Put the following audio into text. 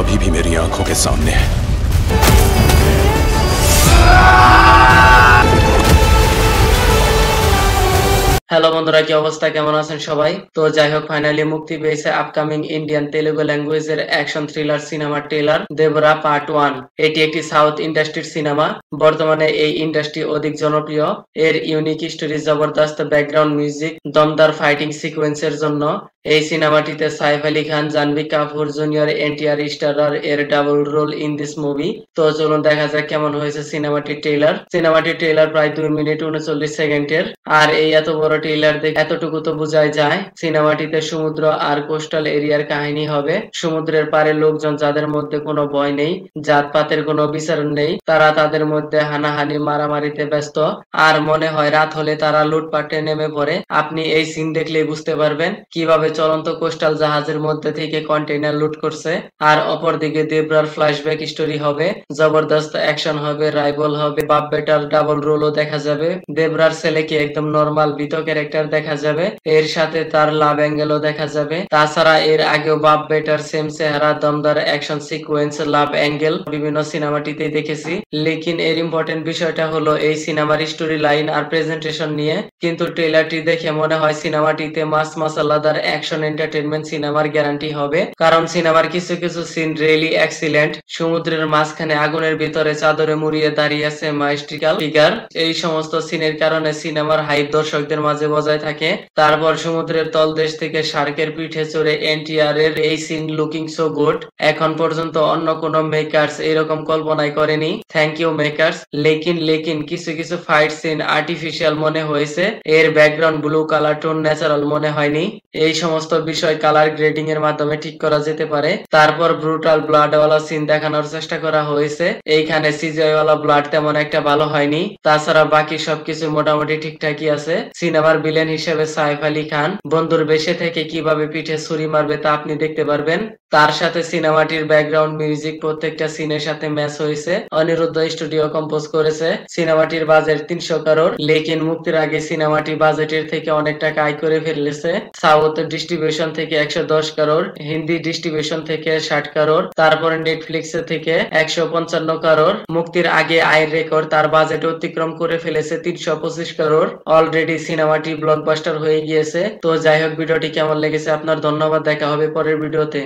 अभी भी मेरी आंखों के सामने है। হ্যালো বন্ধুরা, কি অবস্থা, কেমন আছেন সবাই? তো যাই হোক, ফাইনালি মুক্তি পেয়েছে আপকামিং ইন্ডিয়ান তেলুগু ল্যাঙ্গুয়েজের action thriller cinema trailer Devara part 1। এটি একটি সাউথ ইন্ডাস্ট্রির সিনেমা। বর্তমানে এই ইন্ডাস্ট্রি অধিক জনপ্রিয় এর ইউনিক স্টোরি, জবরদস্ত ব্যাকগ্রাউন্ড মিউজিক, দমদার ফাইটিং সিকোয়েন্সের জন্য। এই সিনেমাটিতে Saif Ali Khan, Janhvi Kapoor junior, NTR starrer এর double role in this movie. তো চলুন দেখা যাক কেমন হয়েছে সিনেমাটির ট্রেলার। সিনেমাটির ট্রেলার প্রায় 2 মিনিট 39 সেকেন্ডের। আর এই এত বড় ট্রেলার দেখে এতটুকু তো বোঝাই যায় সিনেমাটিতে সমুদ্র আর কোস্টাল এরিয়ার কাহিনী হবে। সমুদ্রের পারে লোকজন যাদের মধ্যে কোনো ভয় নেই, জাতপাতের কোনো বিচার নেই, তারা তাদের মধ্যে হানাহানি মারামারিতে ব্যস্ত। আর মনে হয় রাত হলে তারা লুটপাটে নেমে পড়ে। আপনি এই সিন দেখলেই বুঝতে পারবেন কিভাবে চলন্ত কোস্টাল জাহাজের মধ্যে থেকে কন্টেইনার লুট করছে। আর অপরদিকে দেবরার ফ্ল্যাশব্যাক স্টোরি হবে, জবরদস্ত অ্যাকশন হবে, রাইভেল হবে, বাপ বেটার ডাবল রোলও দেখা যাবে। দেবরার ছেলেকে একদম নরমাল ভীত ক্যারেক্টার দেখা যাবে, এর সাথে তার লাভ অ্যাঙ্গেলও দেখা যাবে। তাছাড়া এর আগেও বাপ বেটার সেম চেহারা, দমদার অ্যাকশন সিকোয়েন্স, লাভ অ্যাঙ্গেল বিভিন্ন সিনেমাটিতে দেখেছি। লেকিন এর ইম্পর্টেন্ট বিষয়টা হলো এই সিনেমার স্টোরি লাইন আর প্রেজেন্টেশন নিয়ে। কিন্তু ট্রেলারটি দেখে মনে হয় সিনেমাটিতে মাস মাসালাদার অ্যাকশন এন্টারটেইনমেন্ট সিনেমার গ্যারান্টি হবে, কারণ সিনেমার কিছু কিছু সিন রিয়েলি এক্সিলেন্ট। সমুদ্রের মাঝখানে আগুনের ভিতরে চাদরে মুড়িয়ে দাঁড়িয়ে আছে ম্যাজিক্যাল ফিগার। এই সমস্ত সিনের কারণে সিনেমার হাইপ দর্শকদের মাঝে বজায় থাকে। তারপর সমুদ্রের তলদেশ থেকে শার্কের পিঠে চড়ে এনটিআর এর এই সিন লুকিং সো গুড। এখন পর্যন্ত অন্য কোন মেকার্স এরকম কল্পনাই করেনি। Thank you makers. লেকিন কিছু কিছু ফাইট সিন আর্টিফিশিয়াল মনে হয়েছে, এর background blue colour tone natural মনে হয়নি। এই সমস্ত বিষয় কালার গ্রেডিং এর মাধ্যমে ঠিক করা যেতে পারে। তারপর ব্রুটাল ব্লাড ওয়ালা সিন দেখানোর চেষ্টা করা হয়েছে, এইখানে সিজিআই ওয়ালা ব্লাড তেমন একটা ভালো হয়নি। তাছাড়া বাকি সবকিছু মোটামুটি ঠিকঠাকই আছে। সিনেমার ভিলেন হিসেবে সাইফ আলী খান বন্ধুর বেশে থেকে কিভাবে পিঠে ছুরি মারবে তা আপনি দেখতে পারবেন। তার সাথে সিনেমাটির ব্যাকগ্রাউন্ড মিউজিক প্রত্যেকটা সিনের সাথে ম্যাচ হয়েছে। অনিরুদ্ধ স্টুডিও কম্পোজ করেছে। সিনেমাটির বাজেট 300 কারোর। লেকিন মুক্তির আগে সিনেমাটি বাজেটের থেকে অনেক টাকা আয় করে ফেলেছে। সাউথ ডিস্ট্রিবিউশন থেকে 110 কারোর, হিন্দি ডিস্ট্রিবিউশন থেকে 60 কারোর, তারপরে নেটফ্লিক্স থেকে 155 কারোর। মুক্তির আগে আয়ের রেকর্ড তার বাজেট অতিক্রম করে ফেলেছে 325 কারোর। অলরেডি সিনেমাটি ব্লকবাস্টার হয়ে গিয়েছে। তো যাই হোক, ভিডিওটি কেমন লেগেছে আপনার? ধন্যবাদ, দেখা হবে পরের ভিডিওতে।